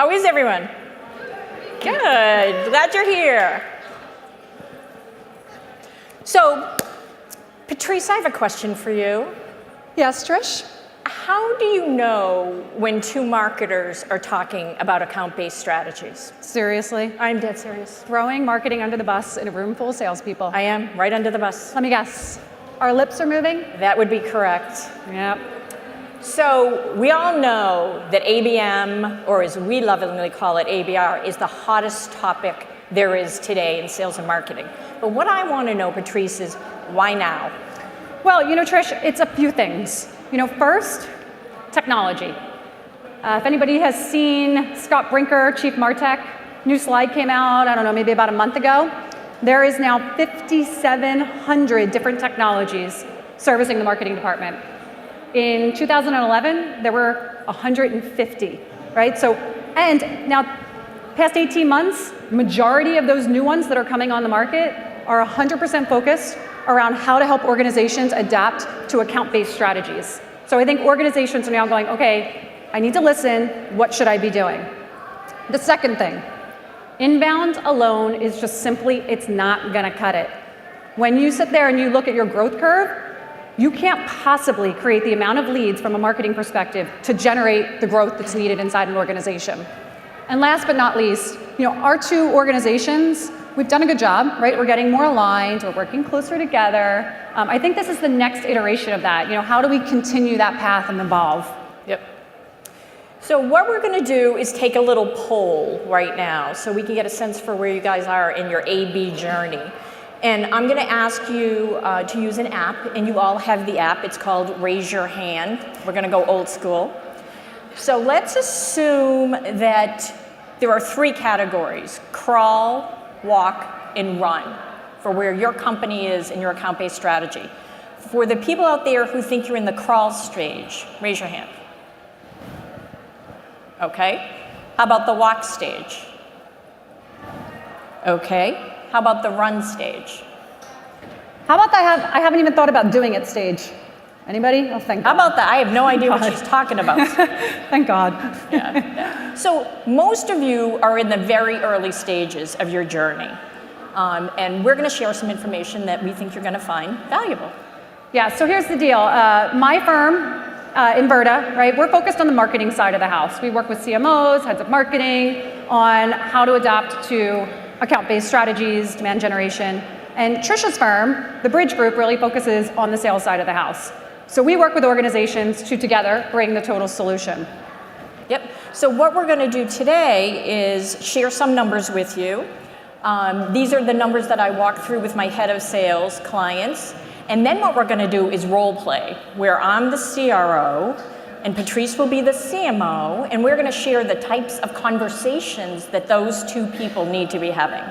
How is everyone? Good. Glad you're here. So, Patrice, I have a question for you. Yes, Trish? How do you know when two marketers are talking about account-based strategies? Seriously? I'm dead serious. Throwing marketing under the bus in a room full of salespeople. I am, right under the bus. Let me guess. Our lips are moving? That would be correct. Yep. So we all know that ABM, or as we lovingly call it, ABR, is the hottest topic there is today in sales and marketing. But what I want to know, Patrice, is why now? Well, Trish, it's a few things. First, technology. If anybody has seen Scott Brinker, Chief MarTech, new slide came out, I don't know, maybe about a month ago. There is now 5,700 different technologies servicing the marketing department. In 2011, there were 150, right? So, and now, past 18 months, majority of those new ones that are coming on the market are 100% focused around how to help organizations adapt to account-based strategies. So I think organizations are now going, okay, I need to listen, what should I be doing? The second thing, inbound alone is just simply, it's not gonna cut it. When you sit there and you look at your growth curve, you can't possibly create the amount of leads from a marketing perspective to generate the growth that's needed inside an organization. And last but not least, our two organizations, we've done a good job, right? We're getting more aligned, we're working closer together. I think this is the next iteration of that. How do we continue that path and evolve? Yep. So what we're going to do is take a little poll right now so we can get a sense for where you guys are in your A/B journey. And I'm going to ask you to use an app, and you all have the app. It's called Raise Your Hand. We're going to go old school. So let's assume that there are three categories: crawl, walk, and run, for where your company is in your account-based strategy. For the people out there who think you're in the crawl stage, raise your hand. Okay. How about the walk stage? Okay. How about the run stage? How about I haven't even thought about doing it stage? Anybody? Oh, thank God. How about that? I have no idea what she's talking about. Thank God. Yeah. So most of you are in the very early stages of your journey. And we're going to share some information that we think you're going to find valuable. Yeah, so here's the deal. My firm, Inverta, right, we're focused on the marketing side of the house. We work with CMOs, heads of marketing, on how to adapt to account-based strategies, demand generation. And Trish's firm, the Bridge Group, really focuses on the sales side of the house. So we work with organizations to together bring the total solution. Yep. So what we're going to do today is share some numbers with you. These are the numbers that I walked through with my head of sales clients. And then what we're going to do is role play, where I'm the CRO and Patrice will be the CMO, and we're going to share the types of conversations that those two people need to be having.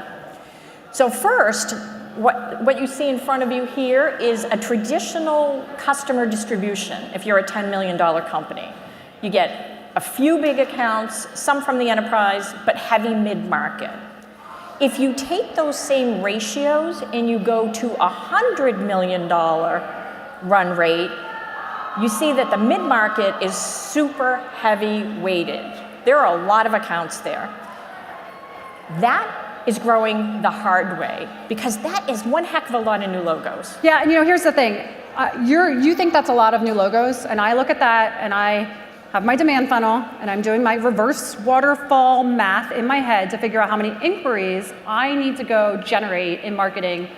So first, what you see in front of you here is a traditional customer distribution if you're a $10 million company. You get a few big accounts, some from the enterprise, but heavy mid-market. If you take those same ratios and you go to a $100 million run rate, you see that the mid-market is super heavy weighted. There are a lot of accounts there. That is growing the hard way, because that is one heck of a lot of new logos. Yeah, and here's the thing. You think that's a lot of new logos, and I look at that and I have my demand funnel and I'm doing my reverse waterfall math in my head to figure out how many inquiries I need to go generate in marketing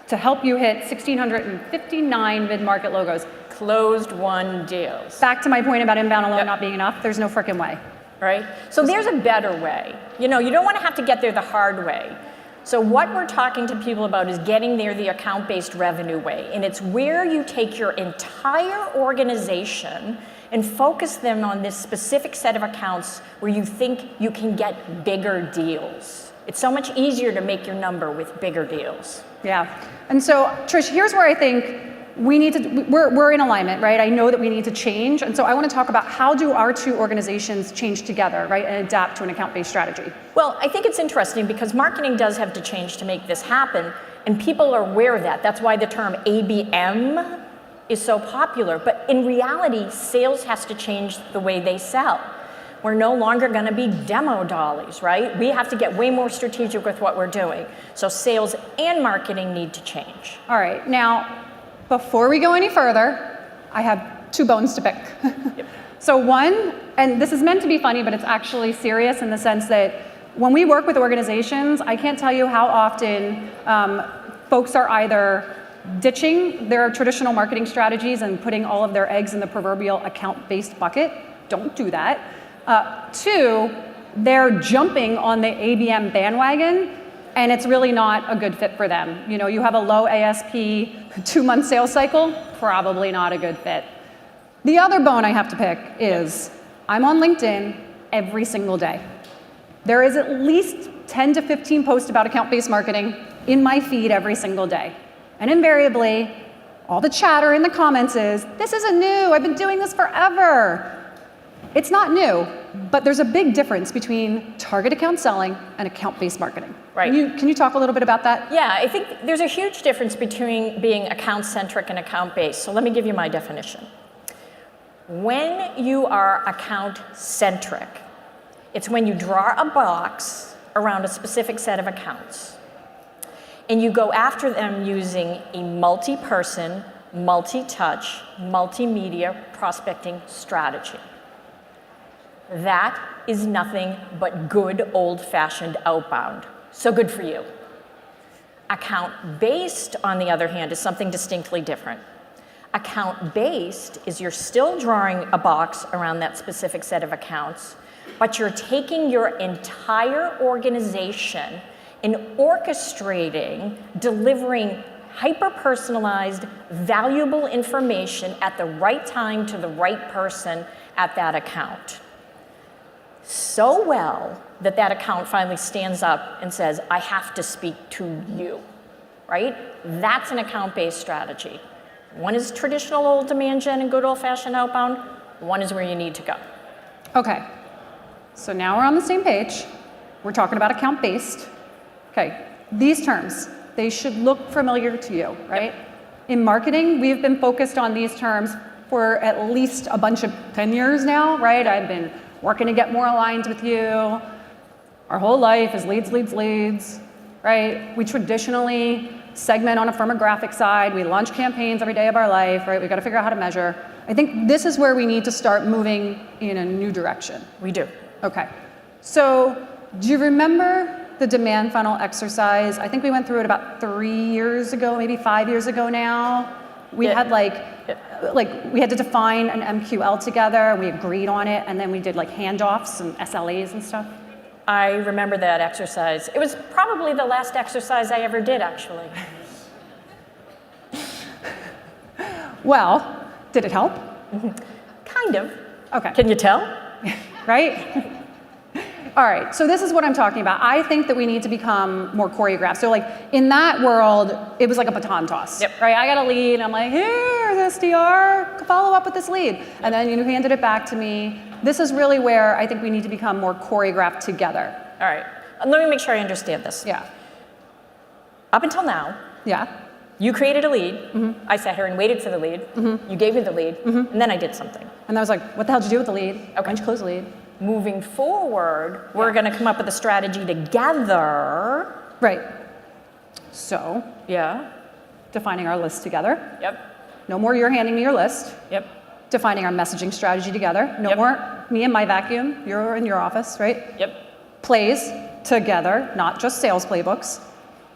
to help you hit 1,659 mid-market logos. Closed won deals. Back to my point about inbound alone not being enough, there's no frickin' way. Right? So there's a better way. You don't want to have to get there the hard way. So what we're talking to people about is getting there the account-based revenue way. And it's where you take your entire organization and focus them on this specific set of accounts where you think you can get bigger deals. It's so much easier to make your number with bigger deals. Yeah. And so, Trish, here's where I think we're in alignment, right? I know that we need to change. And so I want to talk about how do our two organizations change together, right, and adapt to an account-based strategy. Well, I think it's interesting because marketing does have to change to make this happen, and people are aware of that. That's why the term ABM is so popular. But in reality, sales has to change the way they sell. We're no longer going to be demo dollies, right? We have to get way more strategic with what we're doing. So sales and marketing need to change. All right, now, before we go any further, I have 2 bones to pick. Yep. So one, and this is meant to be funny, but it's actually serious in the sense that when we work with organizations, I can't tell you how often folks are either ditching their traditional marketing strategies and putting all of their eggs in the proverbial account-based bucket. Don't do that. 2, they're jumping on the ABM bandwagon, and it's really not a good fit for them. You know, you have a low ASP, 2-month sales cycle, probably not a good fit. The other bone I have to pick is I'm on LinkedIn every single day. There is at least 10 to 15 posts about account-based marketing in my feed every single day. And invariably, all the chatter in the comments is, this isn't new, I've been doing this forever. It's not new, but there's a big difference between target account selling and account-based marketing. Right. Can you talk a little bit about that? Yeah, I think there's a huge difference between being account-centric and account-based. So let me give you my definition. When you are account-centric, it's when you draw a box around a specific set of accounts, and you go after them using a multi-person, multi-touch, multimedia prospecting strategy. That is nothing but good old-fashioned outbound. So good for you. Account-based, on the other hand, is something distinctly different. Account-based is you're still drawing a box around that specific set of accounts, but you're taking your entire organization and orchestrating, delivering hyper-personalized, valuable information at the right time to the right person at that account. So well that that account finally stands up and says, I have to speak to you, right? That's an account-based strategy. One is traditional old demand gen and good old-fashioned outbound. One is where you need to go. Okay, so now we're on the same page. We're talking about account-based. Okay, these terms, they should look familiar to you, right? Yep. In marketing, we've been focused on these terms for at least a bunch of 10 years now, right? I've been working to get more aligned with you. Our whole life is leads, leads, leads, right? We traditionally segment on a firmographic side. We launch campaigns every day of our life, right? We've got to figure out how to measure. I think this is where we need to start moving in a new direction. We do. Okay. So do you remember the demand funnel exercise? I think we went through it about 3 years ago, maybe 5 years ago now. We had we had to define an MQL together, and we agreed on it, and then we did like handoffs and SLAs and stuff. I remember that exercise. It was probably the last exercise I ever did, actually. Well, did it help? Kind of. Okay. Can you tell? Right? All right, so this is what I'm talking about. I think that we need to become more choreographed. So like in that world, it was like a baton toss, yep. Right? I got a lead, I'm like, here's SDR, follow up with this lead. Yep. And then you handed it back to me. This is really where I think we need to become more choreographed together. All right, let me make sure I understand this. Yeah. Up until now, yeah. You created a lead, I sat here and waited for the lead, you gave me the lead, and then I did something. And I was like, what the hell did you do with the lead? Okay. Why didn't you close the lead? Moving forward, we're going to come up with a strategy together. Right. So, Yeah. defining our list together. Yep. No more you're handing me your list. Yep. Defining our messaging strategy together. No Yep. more me and my vacuum, you're in your office, right? Yep. Plays together, not just sales playbooks.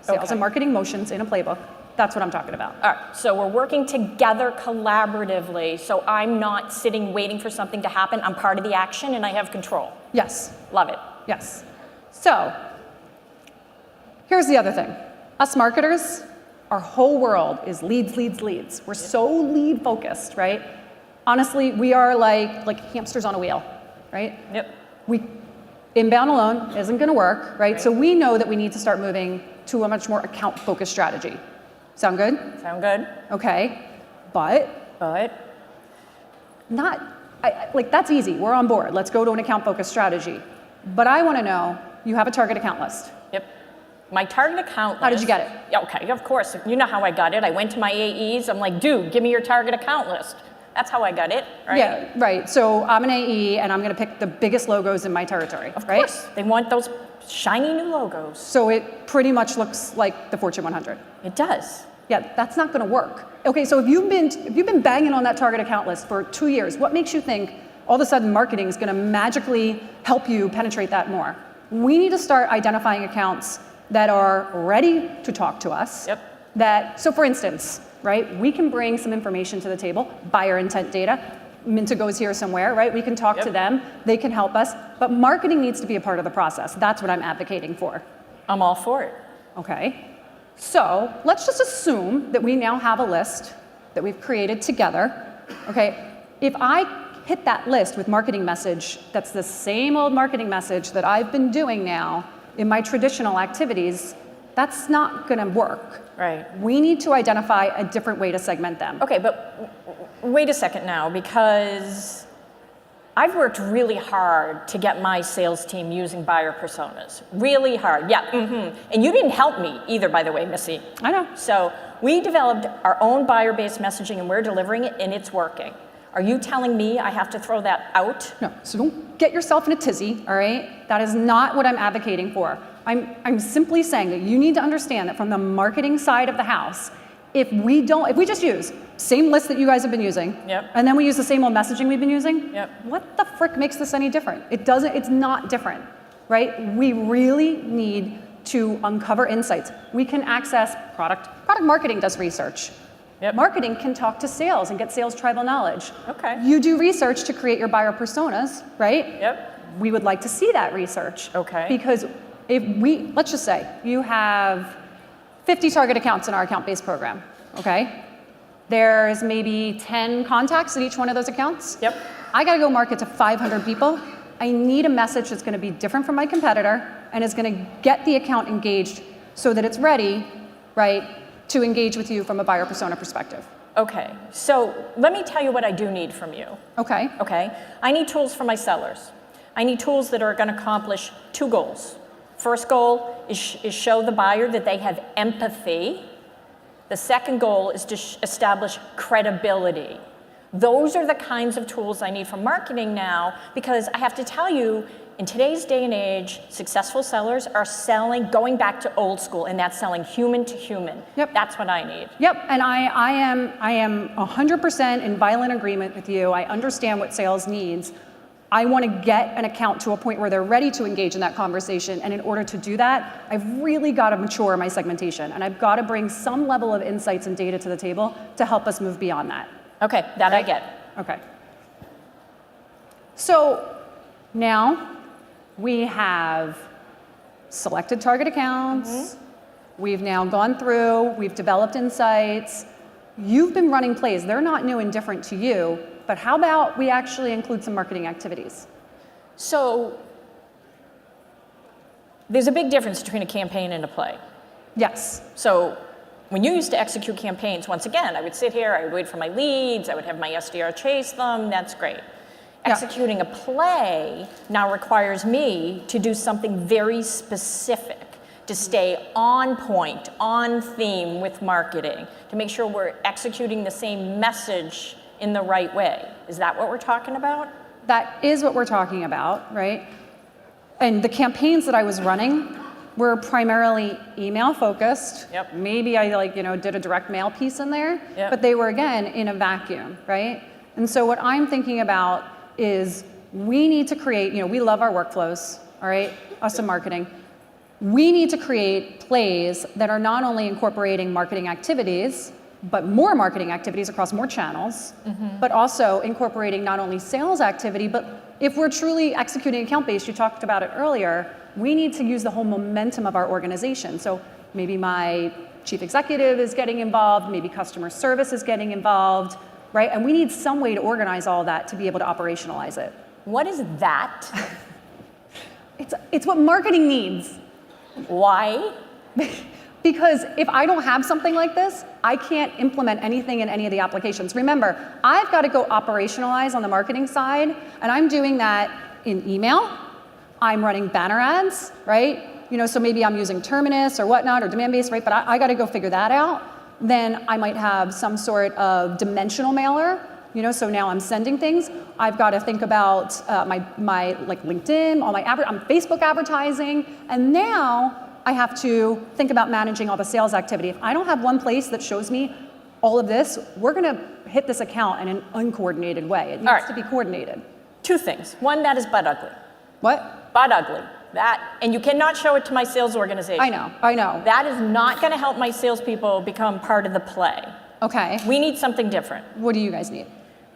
Sales Okay. and marketing motions in a playbook. That's what I'm talking about. All right, so we're working together collaboratively, so I'm not sitting waiting for something to happen. I'm part of the action and I have control. Yes. Love it. Yes. So, here's the other thing. Us marketers, our whole world is leads, leads, leads. We're so lead focused, right? Honestly, we are like hamsters on a wheel, right? Yep. Inbound alone isn't going to work, right? So we know that we need to start moving to a much more account focused strategy. Sound good? Sound good? Okay. But not, that's easy. We're on board. Let's go to an account focused strategy. But I want to know, you have a target account list. Yep. My target account list. How did you get it? Yeah, okay, of course. You know how I got it. I went to my AEs. I'm like, dude, give me your target account list. That's how I got it, right? Yeah, right. So I'm an AE, and I'm going to pick the biggest logos in my territory, Of right? course, they want those shiny new logos. So it pretty much looks like the Fortune 100. It does. Yeah, that's not going to work. Okay, so if you've been banging on that target account list for 2 years, what makes you think all of a sudden marketing is going to magically help you penetrate that more? We need to start identifying accounts that are ready to talk to us. Yep. So for instance, right, we can bring some information to the table, buyer intent data. Minta goes here somewhere, right? We can talk to them. They can help us. But marketing needs to be a part of the process. That's what I'm advocating for. I'm all for it. Okay. So let's just assume that we now have a list that we've created together. Okay. If I hit that list with marketing message that's the same old marketing message that I've been doing now in my traditional activities, that's not going to work. Right. We need to identify a different way to segment them. Okay, but wait a second now, because I've worked really hard to get my sales team using buyer personas. Really hard, yeah. And you didn't help me either, by the way, Missy. I know. So we developed our own buyer-based messaging, and we're delivering it, and it's working. Are you telling me I have to throw that out? No, so don't get yourself in a tizzy, all right? That is not what I'm advocating for. I'm simply saying that you need to understand that from the marketing side of the house, if we just use same list that you guys have been using, and then we use the same old messaging we've been using, what the frick makes this any different? It's not different, right? We really need to uncover insights. We can access product marketing does research. Marketing can talk to sales and get sales tribal knowledge. Okay. You do research to create your buyer personas, right? We would like to see that research. Okay. Because let's just say you have 50 target accounts in our account-based program, okay? There's maybe 10 contacts at each one of those accounts. I gotta go market to 500 people. I need a message that's gonna be different from my competitor and is gonna get the account engaged so that it's ready, right, to engage with you from a buyer persona perspective. Okay, so let me tell you what I do need from you. Okay. Okay, I need tools for my sellers. I need tools that are going to accomplish 2 goals. First goal is show the buyer that they have empathy. The second goal is to establish credibility. Those are the kinds of tools I need from marketing now, because I have to tell you, in today's day and age, successful sellers are going back to old school, and that's selling human to human. That's what I need. And I am 100% in violent agreement with you. I understand what sales needs. I want to get an account to a point where they're ready to engage in that conversation, and in order to do that, I've really got to mature my segmentation, and I've got to bring some level of insights and data to the table to help us move beyond that. Okay, that I get. Okay. So now we have selected target accounts. We've now gone through, we've developed insights. You've been running plays. They're not new and different to you, but how about we actually include some marketing activities? So there's a big difference between a campaign and a play. Yes. So when you used to execute campaigns, once again, I would sit here, I would wait for my leads, I would have my SDR chase them, that's great. Executing a play now requires me to do something very specific, to stay on point, on theme with marketing, to make sure we're executing the same message in the right way. Is that what we're talking about? That is what we're talking about, right? And the campaigns that I was running were primarily email focused. Maybe I did a direct mail piece in there, but they were again in a vacuum, right? And so what I'm thinking about is we need to create, we love our workflows, all right, us in marketing. We need to create plays that are not only incorporating marketing activities, but more marketing activities across more channels, but also incorporating not only sales activity, but if we're truly executing account-based, you talked about it earlier, we need to use the whole momentum of our organization. So maybe my chief executive is getting involved, maybe customer service is getting involved, right? And we need some way to organize all that to be able to operationalize it. What is that? It's what marketing needs. Why? Because if I don't have something like this, I can't implement anything in any of the applications. Remember, I've got to go operationalize on the marketing side, and I'm doing that in email. I'm running banner ads, right? So maybe I'm using Terminus or whatnot, or demand-based, right? But I got to go figure that out. Then I might have some sort of dimensional mailer So now I'm sending things. I've got to think about my like LinkedIn, all my I'm Facebook advertising, and now I have to think about managing all the sales activity. If I don't have one place that shows me all of this, we're going to hit this account in an uncoordinated way. It needs to be coordinated. 2 things. One, that is butt ugly. What? Butt ugly. That, and you cannot show it to my sales organization. I know. That is not going to help my salespeople become part of the play. Okay. We need something different. What do you guys need?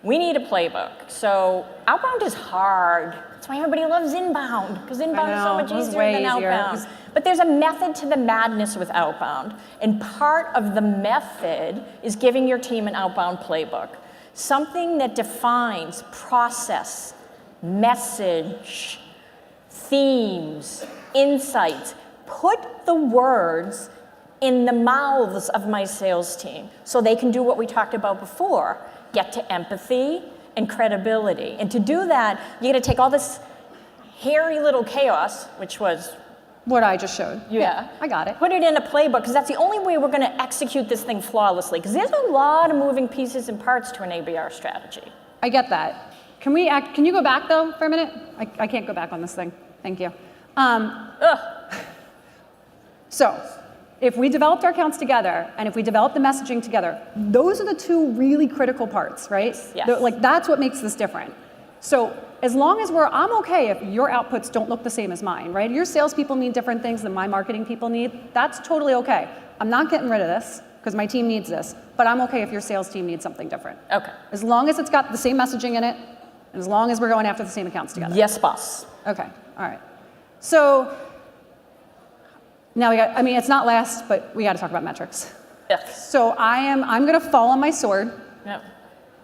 We need a playbook. So outbound is hard. That's why everybody loves inbound, because inbound is so much easier than outbound. But there's a method to the madness with outbound. And part of the method is giving your team an outbound playbook. Something that defines process, message, themes, insights. Put the words in the mouths of my sales team so they can do what we talked about before, get to empathy and credibility. And to do that, you got to take all this hairy little chaos, which was what I just showed. Yeah, I got it. Put it in a playbook, because that's the only way we're going to execute this thing flawlessly, because there's a lot of moving pieces and parts to an ABR strategy. I get that. Can you go back though for a minute? I can't go back on this thing. Thank you. So, if we developed our accounts together, and if we developed the messaging together, those are the 2 really critical parts, right? Yes. Like, that's what makes this different. So, as long as I'm okay if your outputs don't look the same as mine, right? Your salespeople need different things than my marketing people need. That's totally okay. I'm not getting rid of this, because my team needs this, but I'm okay if your sales team needs something different. Okay. As long as it's got the same messaging in it, and as long as we're going after the same accounts together. Yes, boss. Okay, all right. So, now it's not last, but we got to talk about metrics. Yes. So I'm going to fall on my sword. Yep.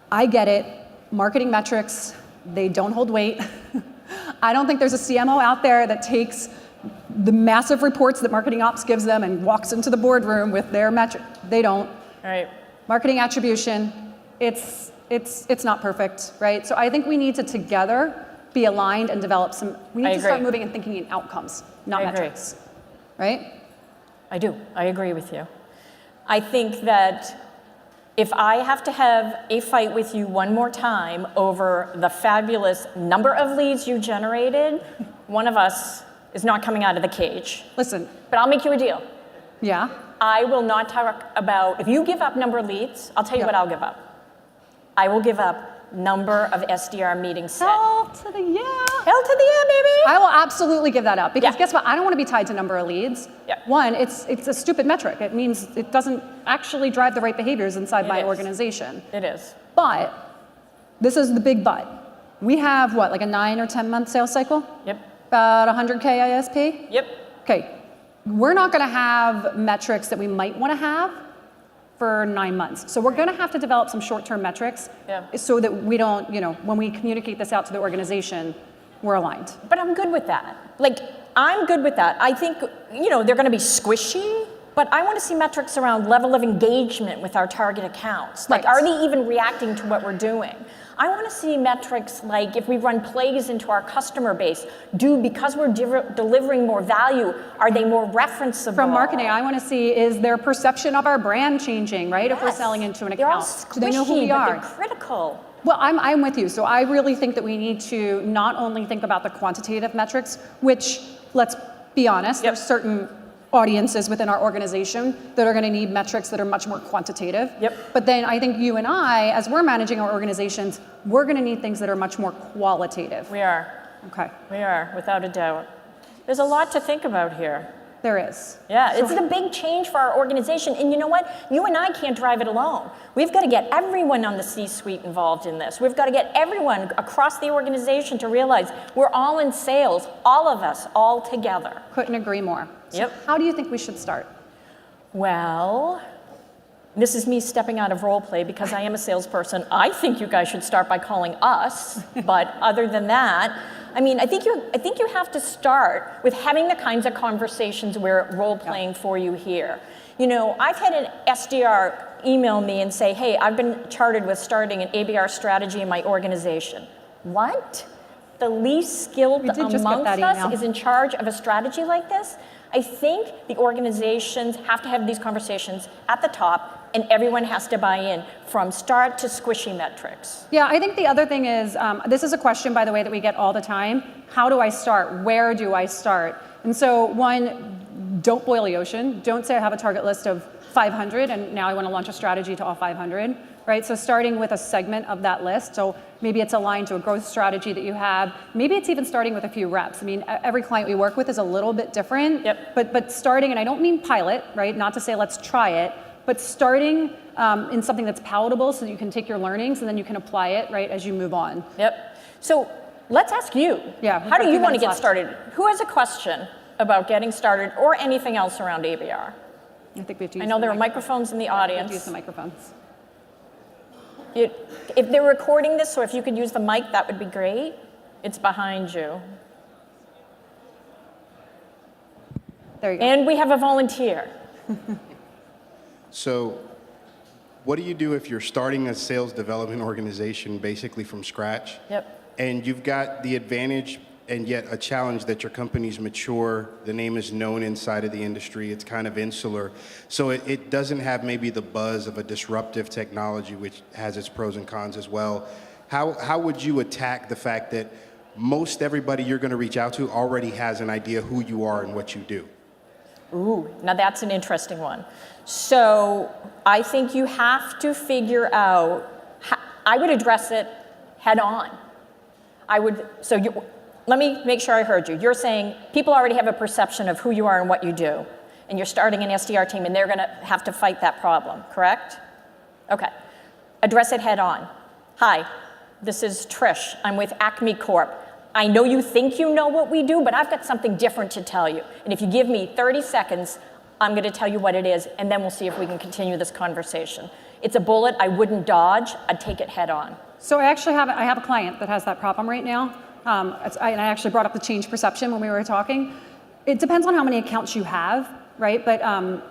I get it. Marketing metrics, they don't hold weight. I don't think there's a CMO out there that takes the massive reports that marketing ops gives them and walks into the boardroom with their metric. They don't. All right. Marketing attribution, it's not perfect, right? So I think we need to together be aligned and develop we need to start moving and thinking in outcomes, not metrics. Right? I do. I agree with you. I think that if I have to have a fight with you one more time over the fabulous number of leads you generated, one of us is not coming out of the cage. Listen. But I'll make you a deal. Yeah? I will not talk about, if you give up number of leads, I'll tell you what I'll give up. I will give up number of SDR meetings set. Hell to the yeah. Hell to the yeah, baby. I will absolutely give that up, because guess what? I don't want to be tied to number of leads. Yeah. One, it's a stupid metric. It means it doesn't actually drive the right behaviors inside my organization. It is. But this is the big but. We have what, like a 9 or 10 month sales cycle? Yep. About 100K ISP? Yep. Okay. We're not going to have metrics that we might want to have for 9 months. So we're going to have to develop some short-term metrics so that we don't, when we communicate this out to the organization, we're aligned. But I'm good with that. I'm good with that. I think, they're going to be squishy, but I want to see metrics around level of engagement with our target accounts. Are they even reacting to what we're doing? I want to see metrics like if we run plays into our customer base, because we're delivering more value, are they more referenceable? From marketing, I want to see, is their perception of our brand changing, right? Yes. If we're selling into an account. They're all squishy, do they know who we are? But they're critical. Well, I'm with you. So I really think that we need to not only think about the quantitative metrics, which, let's be honest, there's certain audiences within our organization that are going to need metrics that are much more quantitative. Yep. But then I think you and I, as we're managing our organizations, we're going to need things that are much more qualitative. We are. Okay. We are, without a doubt. There's a lot to think about here. There is. Yeah, it's a big change for our organization. And you know what? You and I can't drive it alone. We've got to get everyone on the C-suite involved in this. We've got to get everyone across the organization to realize we're all in sales, all of us, all together. Couldn't agree more. So how do you think we should start? Well, this is me stepping out of role play because I am a salesperson. I think you guys should start by calling us. But other than that, I think you have to start with having the kinds of conversations we're role playing for you here. I've had an SDR email me and say, hey, I've been chartered with starting an ABR strategy in my organization. What? The least skilled amongst us is in charge of a strategy like this? I think the organizations have to have these conversations at the top and everyone has to buy in from start to squishy metrics. Yeah, I think the other thing is, this is a question, by the way, that we get all the time. How do I start? Where do I start? And so one, don't boil the ocean. Don't say I have a target list of 500 and now I want to launch a strategy to all 500, right? So starting with a segment of that list. So maybe it's aligned to a growth strategy that you have. Maybe it's even starting with a few reps. I mean, every client we work with is a little bit different. Yep. But starting, and I don't mean pilot, right? Not to say let's try it, but starting in something that's palatable so that you can take your learnings and then you can apply it, right, as you move on. Yep. So let's ask you. Yeah. How do you want to get started? Who has a question about getting started or anything else around ABR? I think we have to use I know there are microphones in the We have audience. to use the microphones. If they're recording this, so if you could use the mic, that would be great. It's behind you. There you go. And we have a volunteer. So what do you do if you're starting a sales development organization basically from scratch? Yep. And you've got the advantage and yet a challenge that your company's mature, the name is known inside of the industry, it's kind of insular. So it doesn't have maybe the buzz of a disruptive technology, which has its pros and cons as well. How would you attack the fact that most everybody you're going to reach out to already has an idea who you are and what you do? Ooh, now that's an interesting one. So I think you have to figure out, I would address it head on. Let me make sure I heard you. You're saying people already have a perception of who you are and what you do, and you're starting an SDR team and they're gonna have to fight that problem, correct? Okay, address it head on. Hi, this is Trish. I'm with Acme Corp. I know you think you know what we do, but I've got something different to tell you. And if you give me 30 seconds, I'm gonna tell you what it is, and then we'll see if we can continue this conversation. It's a bullet I wouldn't dodge, I'd take it head on. So I have a client that has that problem right now. And I actually brought up the change perception when we were talking. It depends on how many accounts you have, right? But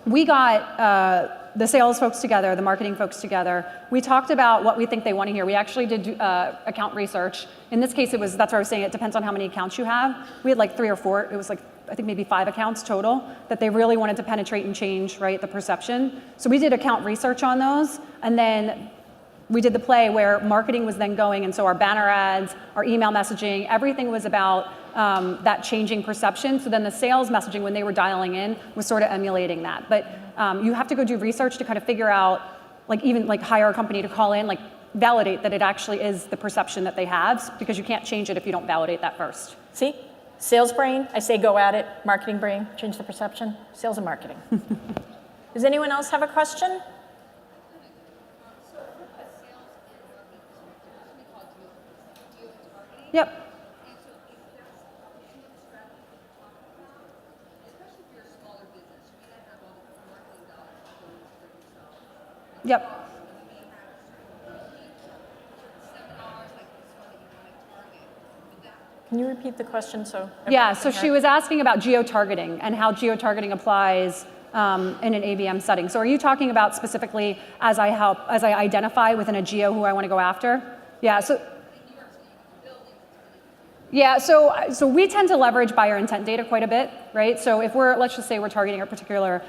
we got the sales folks together, the marketing folks together. We talked about what we think they want to hear. We actually did account research. In this case, that's what I was saying, it depends on how many accounts you have. We had like 3 or 4, it was like, I think maybe 5 accounts total that they really wanted to penetrate and change, right, the perception. So we did account research on those, and then we did the play where marketing was then going, and so our banner ads, our email messaging, everything was about that changing perception. So then the sales messaging, when they were dialing in, was sort of emulating that. But you have to go do research to kind of figure out, like even like hire a company to call in, like validate that it actually is the perception that they have, because you can't change it if you don't validate that first. See? Sales brain, I say go at it. Marketing brain, change the perception. Sales and marketing. Does anyone else have a question? Yep. Yep. Can you repeat the question so? Yeah, so she was asking about geo-targeting and how geo-targeting applies in an ABM setting. So are you talking about specifically as I identify within a geo who I want to go after? Yeah, so we tend to leverage buyer intent data quite a bit, right? So if let's just say we're targeting a particular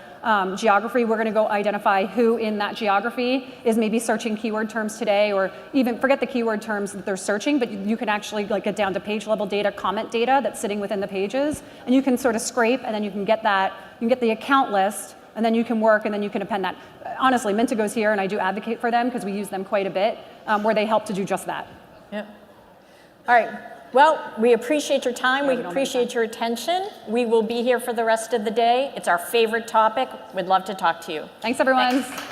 geography, we're gonna go identify who in that geography is maybe searching keyword terms today, or even forget the keyword terms that they're searching, but you can actually like get down to page level data, comment data that's sitting within the pages, and you can sort of scrape, and then you can get the account list, and then you can work, and then you can append that. Honestly, Mintigo's here, and I do advocate for them because we use them quite a bit, where they help to do just that. Yep. All right. Well, we appreciate your time. We appreciate your attention. We will be here for the rest of the day. It's our favorite topic. We'd love to talk to you. Thanks, everyone. Thanks.